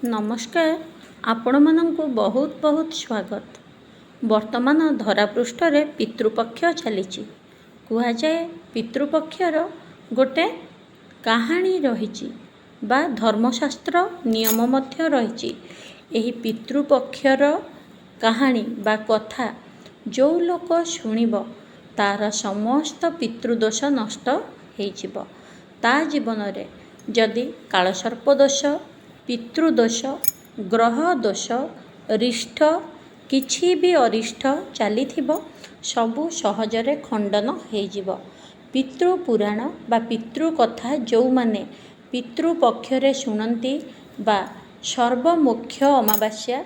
ନମସ୍କାର। ଆପଣମାନଙ୍କୁ ବହୁତ ବହୁତ ସ୍ୱାଗତ। ବର୍ତ୍ତମାନ ଧରାପୃଷ୍ଠରେ ପିତୃପକ୍ଷ ଚାଲିଛି। କୁହାଯାଏ ପିତୃପକ୍ଷର ଗୋଟେ କାହାଣୀ ରହିଛି ବା ଧର୍ମଶାସ୍ତ୍ର ନିୟମ ମଧ୍ୟ ରହିଛି। ଏହି ପିତୃପକ୍ଷର କାହାଣୀ ବା କଥା ଯେଉଁ ଲୋକ ଶୁଣିବ ତାର ସମସ୍ତ ପିତୃଦୋଷ ନଷ୍ଟ ହେଇଯିବ। ତା ଜୀବନରେ ଯଦି କାଳସର୍ପ ଦୋଷ, ପିତୃଦୋଷ, ଗ୍ରହ ଦୋଷ, ରିଷ୍ଟ କିଛି ବି ଅରିଷ୍ଟ ଚାଲିଥିବ ସବୁ ସହଜରେ ଖଣ୍ଡନ ହେଇଯିବ। ପିତୃ ପୁରାଣ ବା ପିତୃ କଥା ଯେଉଁମାନେ ପିତୃପକ୍ଷରେ ଶୁଣନ୍ତି ବା ସର୍ବମୋକ୍ଷ ଅମାବାସ୍ୟା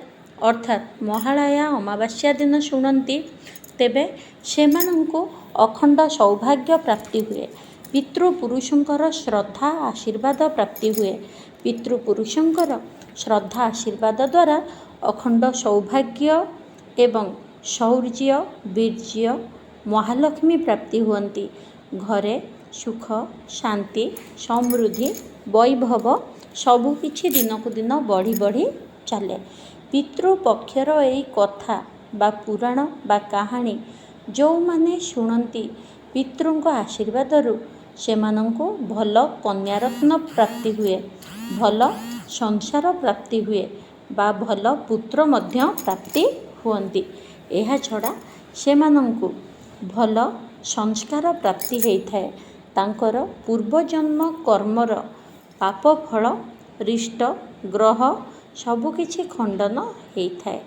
ଅର୍ଥାତ୍ ମହାଳୟା ଅମାବାସ୍ୟା ଦିନ ଶୁଣନ୍ତି ତେବେ ସେମାନଙ୍କୁ ଅଖଣ୍ଡ ସୌଭାଗ୍ୟ ପ୍ରାପ୍ତି ହୁଏ। ପିତୃପୁରୁଷଙ୍କର ଶ୍ରଦ୍ଧା ଆଶୀର୍ବାଦ ପ୍ରାପ୍ତି ହୁଏ। ପିତୃପୁରୁଷଙ୍କର ଶ୍ରଦ୍ଧା ଆଶୀର୍ବାଦ ଦ୍ୱାରା ଅଖଣ୍ଡ ସୌଭାଗ୍ୟ ଏବଂ ଶୌର୍ଯ୍ୟ, ବୀର୍ଯ୍ୟ, ମହାଲକ୍ଷ୍ମୀ ପ୍ରାପ୍ତି ହୁଅନ୍ତି। ଘରେ ସୁଖ, ଶାନ୍ତି, ସମୃଦ୍ଧି, ବୈଭବ ସବୁକିଛି ଦିନକୁ ଦିନ ବଢ଼ି ବଢ଼ି ଚାଲେ। ପିତୃପକ୍ଷର ଏଇ କଥା ବା ପୁରାଣ ବା କାହାଣୀ ଯେଉଁମାନେ ଶୁଣନ୍ତି ପିତୃଙ୍କ ଆଶୀର୍ବାଦରୁ ସେମାନଙ୍କୁ ଭଲ କନ୍ୟାରତ୍ନ ପ୍ରାପ୍ତି ହୁଏ, ଭଲ ସଂସାର ପ୍ରାପ୍ତି ହୁଏ ବା ଭଲ ପୁତ୍ର ମଧ୍ୟ ପ୍ରାପ୍ତି ହୁଅନ୍ତି। ଏହା ଛଡ଼ା ସେମାନଙ୍କୁ ଭଲ ସଂସ୍କାର ପ୍ରାପ୍ତି ହେଇଥାଏ। ତାଙ୍କର ପୂର୍ବଜନ୍ମ କର୍ମର ପାପ ଫଳ, ରିଷ୍ଟ, ଗ୍ରହ ସବୁକିଛି ଖଣ୍ଡନ ହେଇଥାଏ।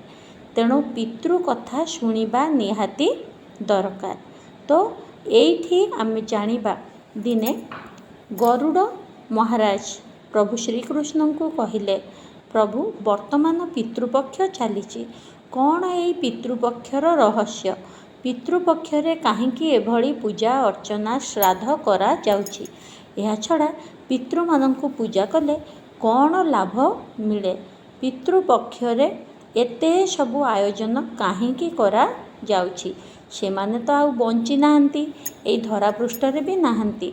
ତେଣୁ ପିତୃ କଥା ଶୁଣିବା ନିହାତି ଦରକାର। ତ ଏଇଠି ଆମେ ଜାଣିବା ଦିନେ ଗରୁଡ଼ ମହାରାଜ ପ୍ରଭୁ ଶ୍ରୀକୃଷ୍ଣଙ୍କୁ କହିଲେ, ପ୍ରଭୁ ବର୍ତ୍ତମାନ ପିତୃପକ୍ଷ ଚାଲିଛି, କ'ଣ ଏଇ ପିତୃପକ୍ଷର ରହସ୍ୟ? ପିତୃପକ୍ଷରେ କାହିଁକି ଏଭଳି ପୂଜା ଅର୍ଚ୍ଚନା ଶ୍ରାଦ୍ଧ କରାଯାଉଛି? ଏହାଛଡ଼ା ପିତୃମାନଙ୍କୁ ପୂଜା କଲେ କ'ଣ ଲାଭ ମିଳେ? ପିତୃପକ୍ଷରେ ଏତେ ସବୁ ଆୟୋଜନ କାହିଁକି କରାଯାଉଛି? ସେମାନେ ତ ଆଉ ବଞ୍ଚି ନାହାନ୍ତି, ଏଇ ଧରାପୃଷ୍ଠରେ ବି ନାହାନ୍ତି।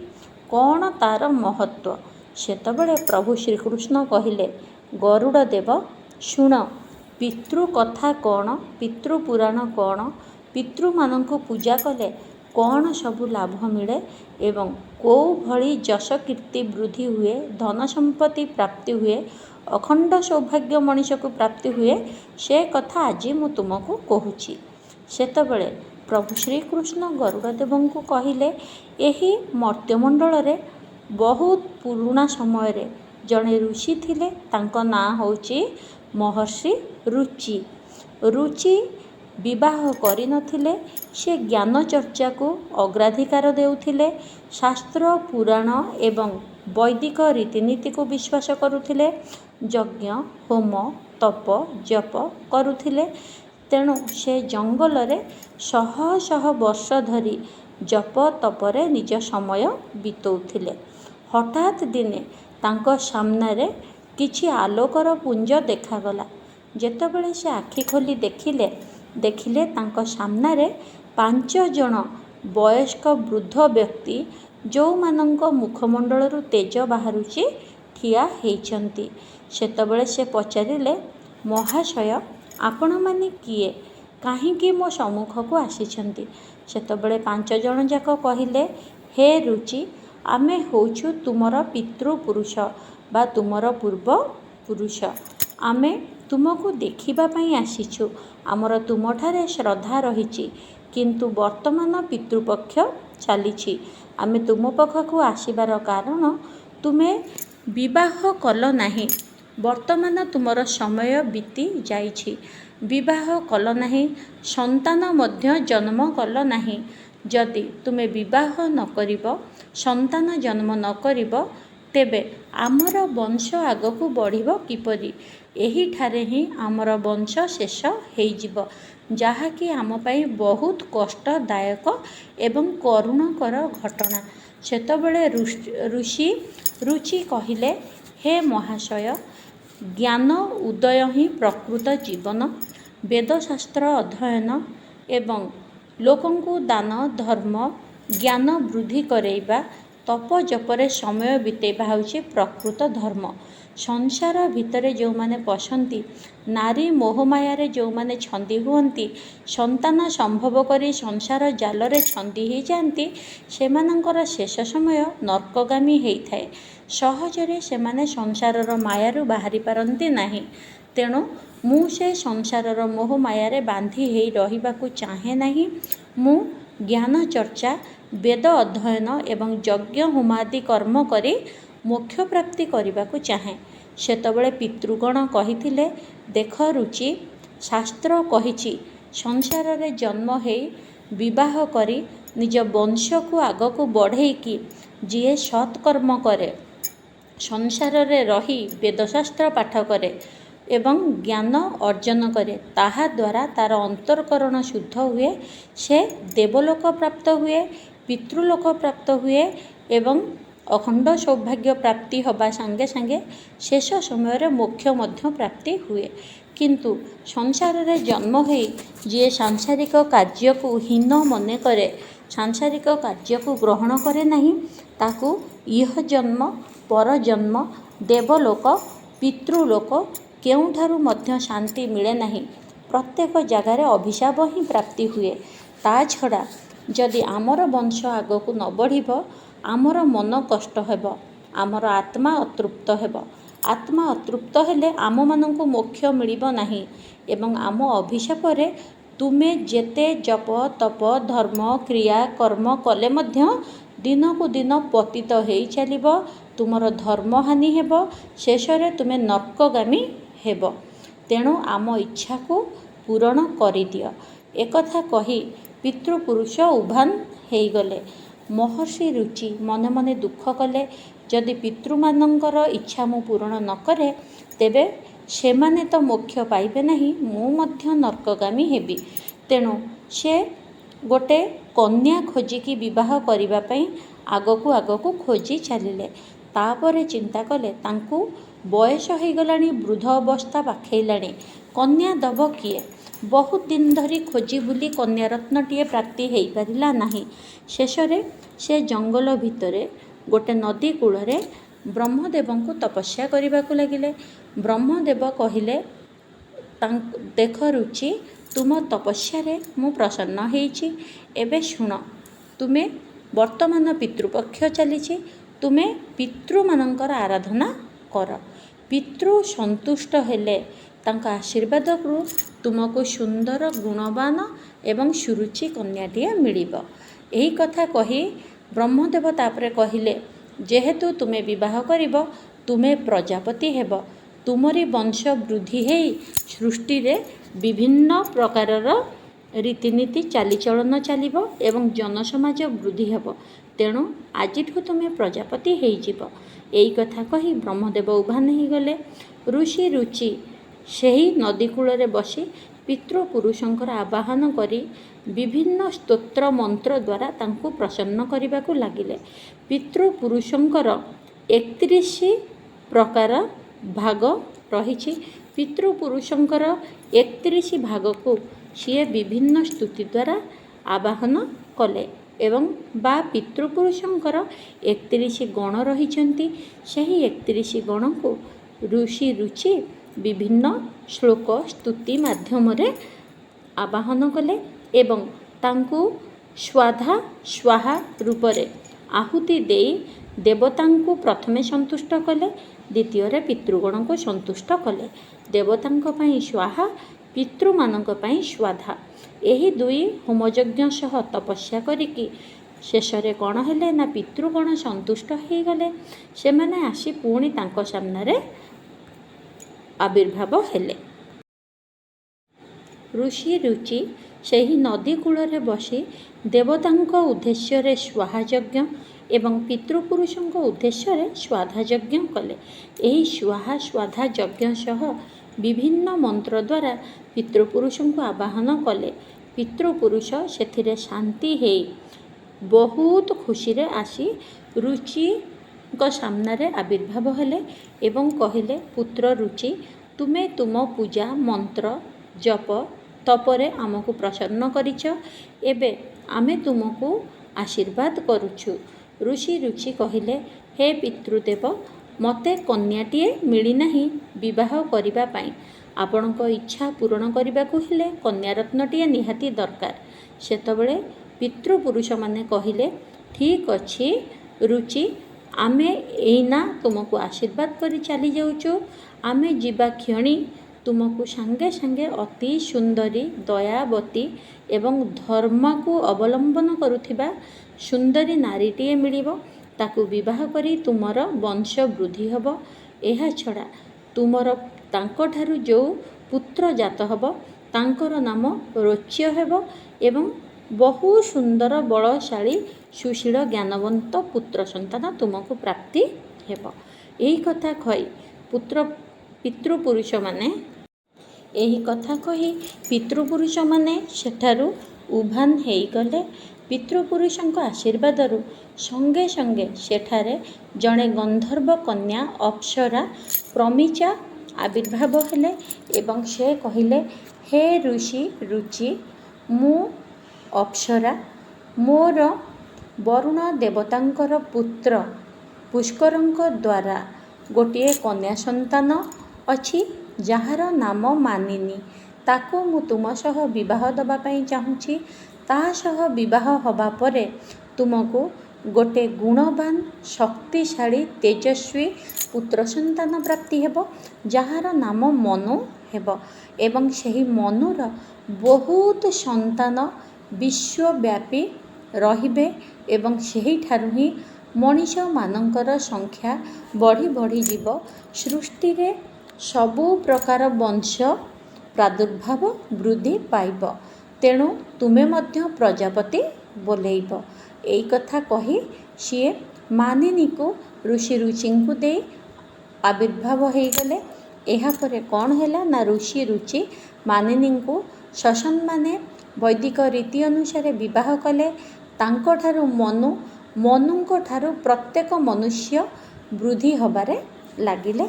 କ'ଣ ତାର ମହତ୍ତ୍ୱ? ସେତେବେଳେ ପ୍ରଭୁ ଶ୍ରୀକୃଷ୍ଣ କହିଲେ, ଗରୁଡ଼ ଦେବ ଶୁଣ, ପିତୃ କଥା କ'ଣ, ପିତୃ ପୁରାଣ କ'ଣ, ପିତୃମାନଙ୍କୁ ପୂଜା କଲେ କ'ଣ ସବୁ ଲାଭ ମିଳେ ଏବଂ କେଉଁ ଭଳି ଯଶ କୀର୍ତ୍ତି ବୃଦ୍ଧି ହୁଏ, ଧନ ସମ୍ପତ୍ତି ପ୍ରାପ୍ତି ହୁଏ, ଅଖଣ୍ଡ ସୌଭାଗ୍ୟ ମଣିଷକୁ ପ୍ରାପ୍ତି ହୁଏ, ସେ କଥା ଆଜି ମୁଁ ତୁମକୁ କହୁଛି। ସେତେବେଳେ ପ୍ରଭୁ ଶ୍ରୀକୃଷ୍ଣ ଗରୁଡ଼ଦେବଙ୍କୁ କହିଲେ, ଏହି ମର୍ତ୍ତ୍ୟମଣ୍ଡଳରେ ବହୁତ ପୁରୁଣା ସମୟରେ ଜଣେ ଋଷି ଥିଲେ। ତାଙ୍କ ନାଁ ହେଉଛି ମହର୍ଷି ରୁଚି। ରୁଚି ବିବାହ କରିନଥିଲେ। ସେ ଜ୍ଞାନ ଚର୍ଚ୍ଚାକୁ ଅଗ୍ରାଧିକାର ଦେଉଥିଲେ। ଶାସ୍ତ୍ର, ପୁରାଣ ଏବଂ ବୈଦିକ ରୀତିନୀତିକୁ ବିଶ୍ୱାସ କରୁଥିଲେ। ଯଜ୍ଞ, ହୋମ, ତପ, ଜପ କରୁଥିଲେ। ତେଣୁ ସେ ଜଙ୍ଗଲରେ ଶହ ଶହ ବର୍ଷ ଧରି ଜପ ତପରେ ନିଜ ସମୟ ବିତାଉଥିଲେ। ହଠାତ୍ ଦିନେ ତାଙ୍କ ସାମ୍ନାରେ କିଛି ଆଲୋକର ପୁଞ୍ଜ ଦେଖାଗଲା। ଯେତେବେଳେ ସେ ଆଖି ଖୋଲି ଦେଖିଲେ ତାଙ୍କ ସାମ୍ନାରେ 5 ଜଣ ବୟସ୍କ ବୃଦ୍ଧ ବ୍ୟକ୍ତି ଯେଉଁମାନଙ୍କ ମୁଖମଣ୍ଡଳରୁ ତେଜ ବାହାରୁଛି ଠିଆ ହେଇଛନ୍ତି। ସେତେବେଳେ ସେ ପଚାରିଲେ, ମହାଶୟ, ଆପଣମାନେ କିଏ? କାହିଁକି ମୋ ସମ୍ମୁଖକୁ ଆସିଛନ୍ତି? ସେତେବେଳେ 5 ଜଣ ଯାକ କହିଲେ, ହେ ରୁଚି, ଆମେ ହେଉଛୁ ତୁମର ପିତୃପୁରୁଷ ବା ତୁମର ପୂର୍ବପୁରୁଷ। ଆମେ ତୁମକୁ ଦେଖିବା ପାଇଁ ଆସିଛୁ। ଆମର ତୁମଠାରେ ଶ୍ରଦ୍ଧା ରହିଛି। କିନ୍ତୁ ବର୍ତ୍ତମାନ ପିତୃପକ୍ଷ ଚାଲିଛି। ଆମେ ତୁମ ପାଖକୁ ଆସିବାର କାରଣ, ତୁମେ ବିବାହ କଲ ନାହିଁ। ବର୍ତ୍ତମାନ ତୁମର ସମୟ ବିତି ଯାଇଛି। ବିବାହ କଲ ନାହିଁ, ସନ୍ତାନ ମଧ୍ୟ ଜନ୍ମ କଲ ନାହିଁ। ଯଦି ତୁମେ ବିବାହ ନ କରିବ, ସନ୍ତାନ ଜନ୍ମ ନ କରିବ, ତେବେ ଆମର ବଂଶ ଆଗକୁ ବଢ଼ିବ କିପରି? ଏହିଠାରେ ହିଁ ଆମର ବଂଶ ଶେଷ ହେଇଯିବ, ଯାହାକି ଆମ ପାଇଁ ବହୁତ କଷ୍ଟଦାୟକ ଏବଂ କରୁଣକର ଘଟଣା। ସେତେବେଳେ ରୁଚି କହିଲେ, ହେ ମହାଶୟ, ଜ୍ଞାନ ଉଦୟ ହିଁ ପ୍ରକୃତ ଜୀବନ। ବେଦଶାସ୍ତ୍ର ଅଧ୍ୟୟନ ଏବଂ ଲୋକଙ୍କୁ ଦାନ, ଧର୍ମ, ଜ୍ଞାନ ବୃଦ୍ଧି କରେଇବା, ତପ ଜପରେ ସମୟ ବିତେଇବା ହେଉଛି ପ୍ରକୃତ ଧର୍ମ। ସଂସାର ଭିତରେ ଯେଉଁମାନେ ପଶନ୍ତି, ନାରୀ ମୋହମାୟାରେ ଯେଉଁମାନେ ଛନ୍ଦି ହୁଅନ୍ତି, ସନ୍ତାନ ସମ୍ଭବ କରି ସଂସାର ଜାଲରେ ଛନ୍ଦି ହୋଇଯାଆନ୍ତି, ସେମାନଙ୍କର ଶେଷ ସମୟ ନର୍କଗାମୀ ହେଇଥାଏ। ସହଜରେ ସେମାନେ ସଂସାରର ମାୟାରୁ ବାହାରି ପାରନ୍ତି ନାହିଁ। ତେଣୁ ମୁଁ ସେ ସଂସାରର ମୋହମାୟାରେ ବାନ୍ଧି ହେଇ ରହିବାକୁ ଚାହେଁ ନାହିଁ। ମୁଁ ଜ୍ଞାନ ଚର୍ଚ୍ଚା, ବେଦ ଅଧ୍ୟୟନ ଏବଂ ଯଜ୍ଞ ହୋମାଦି କର୍ମ କରି ମୋକ୍ଷ ପ୍ରାପ୍ତି କରିବାକୁ ଚାହେଁ। ସେତେବେଳେ ପିତୃଗଣ କହିଥିଲେ, ଦେଖ ରୁଚି, ଶାସ୍ତ୍ର କହିଛି ସଂସାରରେ ଜନ୍ମ ହେଇ ବିବାହ କରି ନିଜ ବଂଶକୁ ଆଗକୁ ବଢ଼େଇକି ଯିଏ ସତ୍କର୍ମ କରେ, ସଂସାରରେ ରହି ବେଦଶାସ୍ତ୍ର ପାଠ କରେ ଏବଂ ଜ୍ଞାନ ଅର୍ଜନ କରେ, ତାହା ଦ୍ୱାରା ତାର ଅନ୍ତଃକରଣ ଶୁଦ୍ଧ ହୁଏ। ସେ ଦେବଲୋକ ପ୍ରାପ୍ତ ହୁଏ, ପିତୃଲୋକ ପ୍ରାପ୍ତ ହୁଏ ଏବଂ ଅଖଣ୍ଡ ସୌଭାଗ୍ୟ ପ୍ରାପ୍ତି ହେବା ସାଙ୍ଗେ ସାଙ୍ଗେ ଶେଷ ସମୟରେ ମୋକ୍ଷ ମଧ୍ୟ ପ୍ରାପ୍ତି ହୁଏ। କିନ୍ତୁ ସଂସାରରେ ଜନ୍ମ ହୋଇ ଯିଏ ସାଂସାରିକ କାର୍ଯ୍ୟକୁ ହୀନ ମନେ କରେ, ସାଂସାରିକ କାର୍ଯ୍ୟକୁ ଗ୍ରହଣ କରେ ନାହିଁ, ତାକୁ ଇହ ଜନ୍ମ, ପରଜନ୍ମ, ଦେବଲୋକ, ପିତୃଲୋକ କେଉଁଠାରୁ ମଧ୍ୟ ଶାନ୍ତି ମିଳେ ନାହିଁ। ପ୍ରତ୍ୟେକ ଜାଗାରେ ଅଭିଶାପ ହିଁ ପ୍ରାପ୍ତି ହୁଏ। ତା ଛଡ଼ା ଯଦି ଆମର ବଂଶ ଆଗକୁ ନ ବଢ଼ିବ, ଆମର ମନ କଷ୍ଟ ହେବ, ଆମର ଆତ୍ମା ଅତୃପ୍ତ ହେବ। ଆତ୍ମା ଅତୃପ୍ତ ହେଲେ ଆମମାନଙ୍କୁ ମୋକ୍ଷ ମିଳିବ ନାହିଁ ଏବଂ ଆମ ଅଭିଶାପରେ ତୁମେ ଯେତେ ଜପ, ତପ, ଧର୍ମ, କ୍ରିୟା, କର୍ମ କଲେ ମଧ୍ୟ ଦିନକୁ ଦିନ ପତିତ ହେଇ ଚାଲିବ, ତୁମର ଧର୍ମହାନି ହେବ, ଶେଷରେ ତୁମେ ନର୍କଗାମୀ ହେବ। ତେଣୁ ଆମ ଇଚ୍ଛାକୁ ପୂରଣ କରିଦିଅ। ଏକଥା କହି ପିତୃପୁରୁଷ ଉଭାନ ହେଇଗଲେ। ମହର୍ଷି ରୁଚି ମନେ ମନେ ଦୁଃଖ କଲେ, ଯଦି ପିତୃମାନଙ୍କର ଇଚ୍ଛା ମୁଁ ପୂରଣ ନ କରେ, ତେବେ ସେମାନେ ତ ମୋକ୍ଷ ପାଇବେ ନାହିଁ, ମୁଁ ମଧ୍ୟ ନର୍କଗାମୀ ହେବି। ତେଣୁ ସେ ଗୋଟେ କନ୍ୟା ଖୋଜିକି ବିବାହ କରିବା ପାଇଁ ଆଗକୁ ଆଗକୁ ଖୋଜି ଚାଲିଲେ। ତାପରେ ଚିନ୍ତା କଲେ, ତାଙ୍କୁ ବୟସ ହେଇଗଲାଣି, ବୃଦ୍ଧ ଅବସ୍ଥା ପାଖେଇଲାଣି, କନ୍ୟା ଦେବ କିଏ? ବହୁତ ଦିନ ଧରି ଖୋଜି ବୁଲି କନ୍ୟାରତ୍ନଟିଏ ପ୍ରାପ୍ତି ହେଇପାରିଲା ନାହିଁ। ଶେଷରେ ସେ ଜଙ୍ଗଲ ଭିତରେ ଗୋଟେ ନଦୀ କୂଳରେ ବ୍ରହ୍ମଦେବଙ୍କୁ ତପସ୍ୟା କରିବାକୁ ଲାଗିଲେ। ବ୍ରହ୍ମଦେବ କହିଲେ, ଦେଖ ରୁଚି, ତୁମ ତପସ୍ୟାରେ ମୁଁ ପ୍ରସନ୍ନ ହେଇଛି। ଏବେ ଶୁଣ, ତୁମେ ବର୍ତ୍ତମାନ ପିତୃପକ୍ଷ ଚାଲିଛି, ତୁମେ ପିତୃମାନଙ୍କର ଆରାଧନା କର। ପିତୃ ସନ୍ତୁଷ୍ଟ ହେଲେ ତାଙ୍କ ଆଶୀର୍ବାଦରୁ ତୁମକୁ ସୁନ୍ଦର, ଗୁଣବାନ ଏବଂ ସୁରୁଚି କନ୍ୟାଟିଏ ମିଳିବ। ଏହି କଥା କହି ବ୍ରହ୍ମଦେବ ତାପରେ କହିଲେ, ଯେହେତୁ ତୁମେ ବିବାହ କରିବ, ତୁମେ ପ୍ରଜାପତି ହେବ। ତୁମରି ବଂଶ ବୃଦ୍ଧି ହେଇ ସୃଷ୍ଟିରେ ବିଭିନ୍ନ ପ୍ରକାରର ରୀତିନୀତି ଚାଲିଚଳନ ଚାଲିବ ଏବଂ ଜନସମାଜ ବୃଦ୍ଧି ହେବ। ତେଣୁ ଆଜିଠୁ ତୁମେ ପ୍ରଜାପତି ହେଇଯିବ। ଏଇ କଥା କହି ବ୍ରହ୍ମଦେବ ଉଭାନ ହେଇଗଲେ। ଋଷି ରୁଚି ସେହି ନଦୀ କୂଳରେ ବସି ପିତୃପୁରୁଷଙ୍କର ଆବାହନ କରି ବିଭିନ୍ନ ସ୍ତୋତ୍ର ମନ୍ତ୍ର ଦ୍ୱାରା ତାଙ୍କୁ ପ୍ରସନ୍ନ କରିବାକୁ ଲାଗିଲେ। ପିତୃପୁରୁଷଙ୍କର 31 ପ୍ରକାର ଭାଗ ରହିଛି। ପିତୃପୁରୁଷଙ୍କର 31 ଭାଗକୁ ସିଏ ବିଭିନ୍ନ ସ୍ତୁତି ଦ୍ୱାରା ଆବାହନ କଲେ ଏବଂ ବା ପିତୃପୁରୁଷଙ୍କର 31 ଗଣ ରହିଛନ୍ତି। ସେହି 31 ଗଣକୁ ଋଷି ରୁଚି ବିଭିନ୍ନ ଶ୍ଲୋକ ସ୍ତୁତି ମାଧ୍ୟମରେ ଆବାହନ କଲେ ଏବଂ ତାଙ୍କୁ ସ୍ୱାଧା ସ୍ୱାହା ରୂପରେ ଆହୁତି ଦେଇ ଦେବତାଙ୍କୁ ପ୍ରଥମେ ସନ୍ତୁଷ୍ଟ କଲେ, ଦ୍ୱିତୀୟରେ ପିତୃଗଣଙ୍କୁ ସନ୍ତୁଷ୍ଟ କଲେ। ଦେବତାଙ୍କ ପାଇଁ ସ୍ୱାହା, ପିତୃମାନଙ୍କ ପାଇଁ ସ୍ୱାଧା। ଏହି ଦୁଇ ହୋମଯଜ୍ଞ ସହ ତପସ୍ୟା କରିକି ଶେଷରେ କ'ଣ ହେଲେ ନା, ପିତୃଗଣ ସନ୍ତୁଷ୍ଟ ହେଇଗଲେ। ସେମାନେ ଆସି ପୁଣି ତାଙ୍କ ସାମ୍ନାରେ ଆବିର୍ଭାବ ହେଲେ। ଋଷି ରୁଚି ସେହି ନଦୀ କୂଳରେ ବସି ଦେବତାଙ୍କ ଉଦ୍ଦେଶ୍ୟରେ ସ୍ୱାହା ଯଜ୍ଞ ଏବଂ ପିତୃପୁରୁଷଙ୍କ ଉଦ୍ଦେଶ୍ୟରେ ସ୍ୱାଧା ଯଜ୍ଞ କଲେ। ଏହି ସ୍ୱାହା ସ୍ୱାଧା ଯଜ୍ଞ ସହ ବିଭିନ୍ନ ମନ୍ତ୍ର ଦ୍ୱାରା ପିତୃପୁରୁଷଙ୍କୁ ଆବାହନ କଲେ। ପିତୃପୁରୁଷ ସେଥିରେ ଶାନ୍ତି ହେଇ ବହୁତ ଖୁସିରେ ଆସି ରୁଚିଙ୍କ ସାମ୍ନାରେ ଆବିର୍ଭାବ ହେଲେ ଏବଂ କହିଲେ, ପୁତ୍ର ରୁଚି, ତୁମେ ତୁମ ପୂଜା, ମନ୍ତ୍ର, ଜପ, ତପରେ ଆମକୁ ପ୍ରସନ୍ନ କରିଛ। ଏବେ ଆମେ ତୁମକୁ ଆଶୀର୍ବାଦ କରୁଛୁ। ଋଷି ରୁଚି କହିଲେ, ହେ ପିତୃଦେବ, ମୋତେ କନ୍ୟାଟିଏ ମିଳିନାହିଁ ବିବାହ କରିବା ପାଇଁ। ଆପଣଙ୍କ ଇଚ୍ଛା ପୂରଣ କରିବାକୁ ହେଲେ କନ୍ୟାରତ୍ନଟିଏ ନିହାତି ଦରକାର। ସେତେବେଳେ ପିତୃପୁରୁଷମାନେ କହିଲେ, ଠିକ୍ ଅଛି ରୁଚି, ଆମେ ଏଇନା ତୁମକୁ ଆଶୀର୍ବାଦ କରି ଚାଲି ଯାଉଛୁ। ଆମେ ଯିବା କ୍ଷଣି ତୁମକୁ ସାଙ୍ଗେ ସାଙ୍ଗେ ଅତି ସୁନ୍ଦରୀ, ଦୟାବତୀ ଏବଂ ଧର୍ମକୁ ଅବଲମ୍ବନ କରୁଥିବା ସୁନ୍ଦରୀ ନାରୀଟିଏ ମିଳିବ। ତାକୁ ବିବାହ କରି ତୁମର ବଂଶ ବୃଦ୍ଧି ହେବ। ଏହା ଛଡ଼ା ତୁମର ତାଙ୍କଠାରୁ ଯେଉଁ ପୁତ୍ର ଜାତ ହେବ ତାଙ୍କର ନାମ ରୋଚ୍ୟ ହେବ ଏବଂ ବହୁ ସୁନ୍ଦର, ବଳଶାଳୀ, ସୁଶୀଳ, ଜ୍ଞାନବନ୍ତ ପୁତ୍ର ସନ୍ତାନ ତୁମକୁ ପ୍ରାପ୍ତି ହେବ। ଏହି କଥା କହି ପିତୃପୁରୁଷମାନେ ସେଠାରୁ ଉଭାନ ହେଇଗଲେ। ପିତୃପୁରୁଷଙ୍କ ଆଶୀର୍ବାଦରୁ ସଙ୍ଗେ ସଙ୍ଗେ ସେଠାରେ ଜଣେ ଗନ୍ଧର୍ବ କନ୍ୟା ଅପ୍ସରା ପ୍ରମିଚା ଆବିର୍ଭାବ ହେଲେ ଏବଂ ସେ କହିଲେ, ହେ ଋଷି ରୁଚି, ମୁଁ ଅପ୍ସରା। ମୋର ବରୁଣ ଦେବତାଙ୍କର ପୁତ୍ର ପୁଷ୍କରଙ୍କ ଦ୍ୱାରା ଗୋଟିଏ କନ୍ୟା ସନ୍ତାନ ଅଛି ଯାହାର ନାମ ମାନିନୀ। ତାକୁ ମୁଁ ତୁମ ସହ ବିବାହ ଦେବା ପାଇଁ ଚାହୁଁଛି। ତା ସହ ବିବାହ ହେବା ପରେ ତୁମକୁ ଗୋଟେ ଗୁଣବାନ, ଶକ୍ତିଶାଳୀ, ତେଜସ୍ୱୀ ପୁତ୍ର ସନ୍ତାନ ପ୍ରାପ୍ତି ହେବ ଯାହାର ନାମ ମନୁ ହେବ ଏବଂ ସେହି ମନୁର ବହୁତ ସନ୍ତାନ ବିଶ୍ୱବ୍ୟାପୀ ରହିବେ ଏବଂ ସେହିଠାରୁ ହିଁ ମଣିଷମାନଙ୍କର ସଂଖ୍ୟା ବଢ଼ି ବଢ଼ି ଯିବ। ସୃଷ୍ଟିରେ ସବୁ ପ୍ରକାର ବଂଶ ପ୍ରାଦୁର୍ଭାବ ବୃଦ୍ଧି ପାଇବ। ତେଣୁ ତୁମେ ମଧ୍ୟ ପ୍ରଜାପତି ବୋଲେଇବ। ଏଇ କଥା କହି ସିଏ ମାନିନୀକୁ ରୁଚିଙ୍କୁ ଦେଇ ଆବିର୍ଭାବ ହେଇଗଲେ। ଏହାପରେ କ'ଣ ହେଲା ନା ଋଷି ରୁଚି ମାନିନୀଙ୍କୁ ସସମ୍ମାନେ ବୈଦିକ ରୀତି ଅନୁସାରେ ବିବାହ କଲେ। ତାଙ୍କଠାରୁ ମନୁଙ୍କଠାରୁ ପ୍ରତ୍ୟେକ ମନୁଷ୍ୟ ବୃଦ୍ଧି ହେବାରେ ଲାଗିଲେ,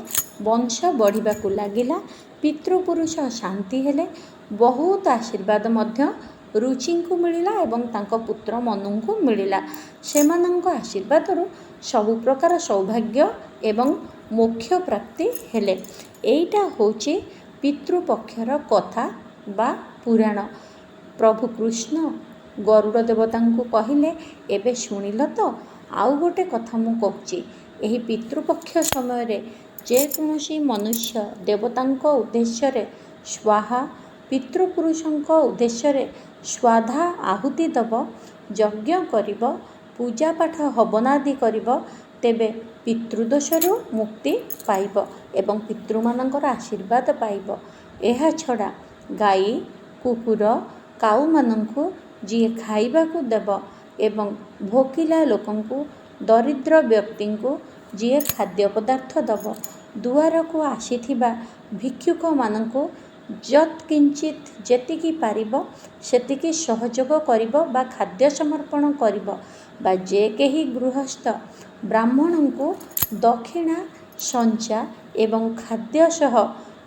ବଂଶ ବଢ଼ିବାକୁ ଲାଗିଲା। ପିତୃପୁରୁଷ ଶାନ୍ତି ହେଲେ। ବହୁତ ଆଶୀର୍ବାଦ ମଧ୍ୟ ରୁଚିଙ୍କୁ ମିଳିଲା ଏବଂ ତାଙ୍କ ପୁତ୍ର ମନୁଙ୍କୁ ମିଳିଲା। ସେମାନଙ୍କ ଆଶୀର୍ବାଦରୁ ସବୁ ପ୍ରକାର ସୌଭାଗ୍ୟ ଏବଂ ମୋକ୍ଷ ପ୍ରାପ୍ତି ହେଲେ। ଏଇଟା ହେଉଛି ପିତୃପକ୍ଷର କଥା ବା ପୁରାଣ। ପ୍ରଭୁ କୃଷ୍ଣ ଗରୁଡ଼ ଦେବତାଙ୍କୁ କହିଲେ, ଏବେ ଶୁଣିଲ ତ? ଆଉ ଗୋଟେ କଥା ମୁଁ କହୁଛି। ଏହି ପିତୃପକ୍ଷ ସମୟରେ ଯେକୌଣସି ମନୁଷ୍ୟ ଦେବତାଙ୍କ ଉଦ୍ଦେଶ୍ୟରେ ସ୍ୱାହା, ପିତୃପୁରୁଷଙ୍କ ଉଦ୍ଦେଶ୍ୟରେ ସ୍ୱାଧା ଆହୁତି ଦେବ, ଯଜ୍ଞ କରିବ, ପୂଜାପାଠ ହବନାଦି କରିବ, ତେବେ ପିତୃଦୋଷରୁ ମୁକ୍ତି ପାଇବ ଏବଂ ପିତୃମାନଙ୍କର ଆଶୀର୍ବାଦ ପାଇବ। ଏହା ଛଡ଼ା ଗାଈ, କୁକୁର, କାଉମାନଙ୍କୁ ଯିଏ ଖାଇବାକୁ ଦେବ ଏବଂ ଭୋକିଲା ଲୋକଙ୍କୁ, ଦରିଦ୍ର ବ୍ୟକ୍ତିଙ୍କୁ ଯିଏ ଖାଦ୍ୟ ପଦାର୍ଥ ଦେବ, ଦୁଆରକୁ ଆସିଥିବା ଭିକ୍ଷୁକମାନଙ୍କୁ ଯତ୍କିଞ୍ଚିତ୍ ଯେତିକି ପାରିବ ସେତିକି ସହଯୋଗ କରିବ ବା ଖାଦ୍ୟ ସମର୍ପଣ କରିବ ବା ଯେ କେହି ଗୃହସ୍ଥ ବ୍ରାହ୍ମଣଙ୍କୁ ଦକ୍ଷିଣା, ସଞ୍ଚା ଏବଂ ଖାଦ୍ୟ ସହ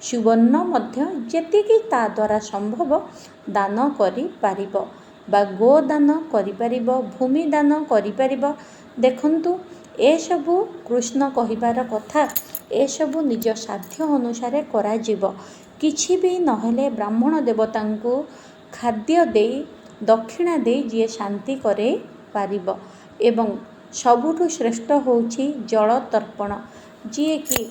ସୁବର୍ଣ୍ଣ ମଧ୍ୟ ଯେତିକି ତା ଦ୍ୱାରା ସମ୍ଭବ ଦାନ କରିପାରିବ ବା ଗୋଦାନ କରିପାରିବ, ଭୂମି ଦାନ କରିପାରିବ। ଦେଖନ୍ତୁ, ଏସବୁ କୃଷ୍ଣ କହିବାର କଥା। ଏସବୁ ନିଜ ସାଧ୍ୟ ଅନୁସାରେ କରାଯିବ। କିଛି ବି ନହେଲେ ବ୍ରାହ୍ମଣ ଦେବତାଙ୍କୁ ଖାଦ୍ୟ ଦେଇ, ଦକ୍ଷିଣା ଦେଇ ଯିଏ ଶାନ୍ତି କରେଇ ପାରିବ। ଏବଂ ସବୁଠୁ ଶ୍ରେଷ୍ଠ ହେଉଛି ଜଳ ତର୍ପଣ। ଯିଏକି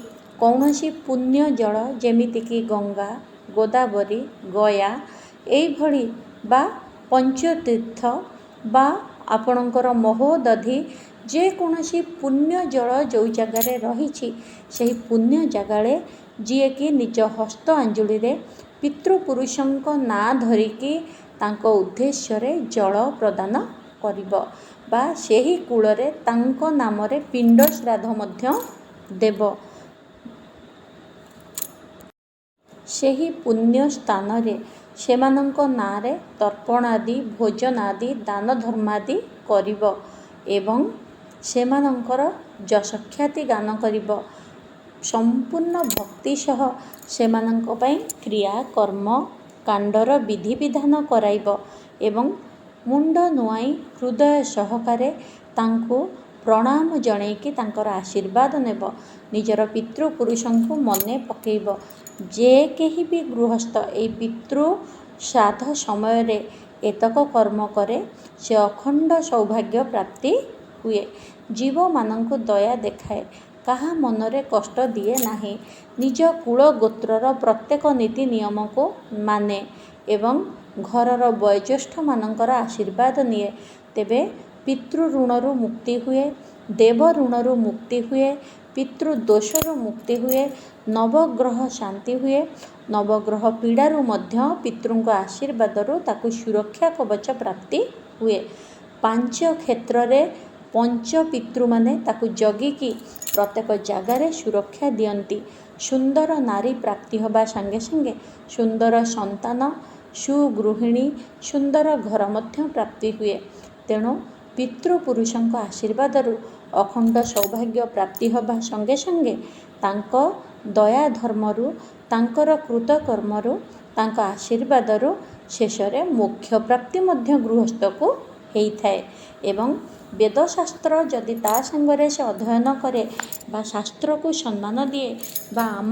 କୌଣସି ପୁଣ୍ୟ ଜଳ ଯେମିତିକି ଗଙ୍ଗା, ଗୋଦାବରୀ, ଗୟା ଏଇଭଳି ବା ପଞ୍ଚତୀର୍ଥ ବା ଆପଣଙ୍କର ମହୋଦଧି ଯେକୌଣସି ପୁଣ୍ୟ ଜଳ ଯେଉଁ ଜାଗାରେ ରହିଛି ସେହି ପୁଣ୍ୟ ଜାଗାରେ ଯିଏକି ନିଜ ହସ୍ତ ଆଞ୍ଜୁଳିରେ ପିତୃପୁରୁଷଙ୍କ ନାଁ ଧରିକି ତାଙ୍କ ଉଦ୍ଦେଶ୍ୟରେ ଜଳ ପ୍ରଦାନ କରିବ ବା ସେହି କୂଳରେ ତାଙ୍କ ନାମରେ ପିଣ୍ଡ ଶ୍ରାଦ୍ଧ ମଧ୍ୟ ଦେବ। ସେହି ପୁଣ୍ୟ ସ୍ଥାନରେ ସେମାନଙ୍କ ନାଁରେ ତର୍ପଣାଦି, ଭୋଜନାଦି, ଦାନ ଧର୍ମାଦି କରିବ ଏବଂ ସେମାନଙ୍କର ଯଶଖ୍ୟାତି ଗାନ କରିବ। ସମ୍ପୂର୍ଣ୍ଣ ଭକ୍ତି ସହ ସେମାନଙ୍କ ପାଇଁ କ୍ରିୟା, କର୍ମ, କାଣ୍ଡର ବିଧିବିଧାନ କରାଇବ ଏବଂ ମୁଣ୍ଡ ନୁଆଁଇ ହୃଦୟ ସହକାରେ ତାଙ୍କୁ ପ୍ରଣାମ ଜଣେଇକି ତାଙ୍କର ଆଶୀର୍ବାଦ ନେବ। ନିଜର ପିତୃପୁରୁଷଙ୍କୁ ମନେ ପକେଇବ। ଯେ କେହି ବି ଗୃହସ୍ଥ ଏଇ ପିତୃ ଶ୍ରାଦ୍ଧ ସମୟରେ ଏତକ କର୍ମ କରେ ସେ ଅଖଣ୍ଡ ସୌଭାଗ୍ୟ ପ୍ରାପ୍ତି ହୁଏ। ଜୀବମାନଙ୍କୁ ଦୟା ଦେଖାଏ, କାହା ମନରେ କଷ୍ଟ ଦିଏ ନାହିଁ, ନିଜ କୁଳ ଗୋତ୍ରର ପ୍ରତ୍ୟେକ ନୀତି ନିୟମକୁ ମାନେ ଏବଂ ଘରର ବୟୋଜ୍ୟେଷ୍ଠମାନଙ୍କର ଆଶୀର୍ବାଦ ନିଏ। ତେବେ ପିତୃ ଋଣରୁ ମୁକ୍ତି ହୁଏ, ଦେବ ଋଣରୁ ମୁକ୍ତି ହୁଏ, ପିତୃ ଦୋଷରୁ ମୁକ୍ତି ହୁଏ, ନବଗ୍ରହ ଶାନ୍ତି ହୁଏ। ନବଗ୍ରହ ପୀଡ଼ାରୁ ମଧ୍ୟ ପିତୃଙ୍କ ଆଶୀର୍ବାଦରୁ ତାକୁ ସୁରକ୍ଷା କବଚ ପ୍ରାପ୍ତି ହୁଏ। ପାଞ୍ଚ କ୍ଷେତ୍ରରେ ପଞ୍ଚ ପିତୃମାନେ ତାକୁ ଜଗିକି ପ୍ରତ୍ୟେକ ଜାଗାରେ ସୁରକ୍ଷା ଦିଅନ୍ତି। ସୁନ୍ଦର ନାରୀ ପ୍ରାପ୍ତି ହେବା ସାଙ୍ଗେ ସାଙ୍ଗେ ସୁନ୍ଦର ସନ୍ତାନ, ସୁଗୃହିଣୀ, ସୁନ୍ଦର ଘର ମଧ୍ୟ ପ୍ରାପ୍ତି ହୁଏ। ତେଣୁ ପିତୃପୁରୁଷଙ୍କ ଆଶୀର୍ବାଦରୁ ଅଖଣ୍ଡ ସୌଭାଗ୍ୟ ପ୍ରାପ୍ତି ହେବା ସଙ୍ଗେ ସଙ୍ଗେ ତାଙ୍କ ଦୟା ଧର୍ମରୁ, ତାଙ୍କର କୃତକର୍ମରୁ, ତାଙ୍କ ଆଶୀର୍ବାଦରୁ ଶେଷରେ ମୋକ୍ଷ ପ୍ରାପ୍ତି ମଧ୍ୟ ଗୃହସ୍ଥକୁ ହେଇଥାଏ। ଏବଂ ବେଦଶାସ୍ତ୍ର ଯଦି ତା ସାଙ୍ଗରେ ସେ ଅଧ୍ୟୟନ କରେ ବା ଶାସ୍ତ୍ରକୁ ସମ୍ମାନ ଦିଏ ବା ଆମ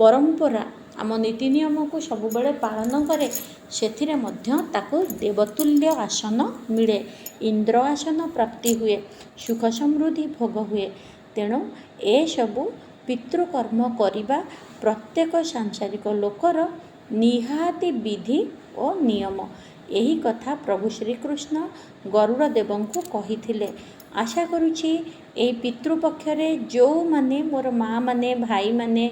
ପରମ୍ପରା, ଆମ ନୀତି ନିୟମକୁ ସବୁବେଳେ ପାଳନ କରେ, ସେଥିରେ ମଧ୍ୟ ତାକୁ ଦେବତୁଲ୍ୟ ଆସନ ମିଳେ, ଇନ୍ଦ୍ର ଆସନ ପ୍ରାପ୍ତି ହୁଏ, ସୁଖ ସମୃଦ୍ଧି ଭୋଗ ହୁଏ। ତେଣୁ ଏସବୁ ପିତୃକର୍ମ କରିବା ପ୍ରତ୍ୟେକ ସାଂସାରିକ ଲୋକର ନିହାତି ବିଧି ଓ ନିୟମ। ଏହି କଥା ପ୍ରଭୁ ଶ୍ରୀକୃଷ୍ଣ ଗରୁଡ଼ ଦେବଙ୍କୁ କହିଥିଲେ। ଆଶା କରୁଛି ଏହି ପିତୃପକ୍ଷରେ ଯେଉଁମାନେ ମୋର ମା' ମାନେ, ଭାଇମାନେ,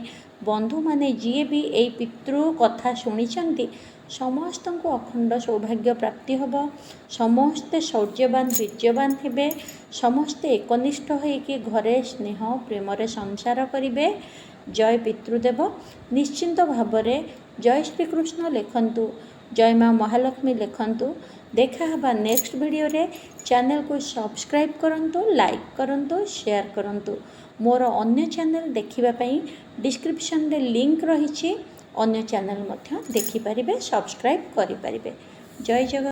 ବନ୍ଧୁମାନେ ଯିଏ ବି ଏହି ପିତୃ କଥା ଶୁଣିଛନ୍ତି ସମସ୍ତଙ୍କୁ ଅଖଣ୍ଡ ସୌଭାଗ୍ୟ ପ୍ରାପ୍ତି ହେବ। ସମସ୍ତେ ଶୌର୍ଯ୍ୟବାନ ବୀର୍ଯ୍ୟବାନ ହେବେ। ସମସ୍ତେ ଏକନିଷ୍ଠ ହୋଇକି ଘରେ ସ୍ନେହ ପ୍ରେମରେ ସଂସାର କରିବେ। ଜୟ ପିତୃଦେବ। ନିଶ୍ଚିନ୍ତ ଭାବରେ ଜୟ ଶ୍ରୀକୃଷ୍ଣ ଲେଖନ୍ତୁ, ଜୟ ମା ମହାଲକ୍ଷ୍ମୀ ଲେଖନ୍ତୁ। ଦେଖା ହେବା ନେକ୍ସଟ ଭିଡ଼ିଓରେ। ଚ୍ୟାନେଲକୁ ସବସ୍କ୍ରାଇବ୍ କରନ୍ତୁ, ଲାଇକ୍ କରନ୍ତୁ, ସେୟାର କରନ୍ତୁ। ମୋର ଅନ୍ୟ ଚ୍ୟାନେଲ ଦେଖିବା ପାଇଁ ଡିସ୍କ୍ରିପସନରେ ଲିଙ୍କ ରହିଛି। ଅନ୍ୟ ଚ୍ୟାନେଲ ମଧ୍ୟ ଦେଖିପାରିବେ, ସବସ୍କ୍ରାଇବ୍ କରିପାରିବେ। ଜୟ ଜଗନ୍ନାଥ।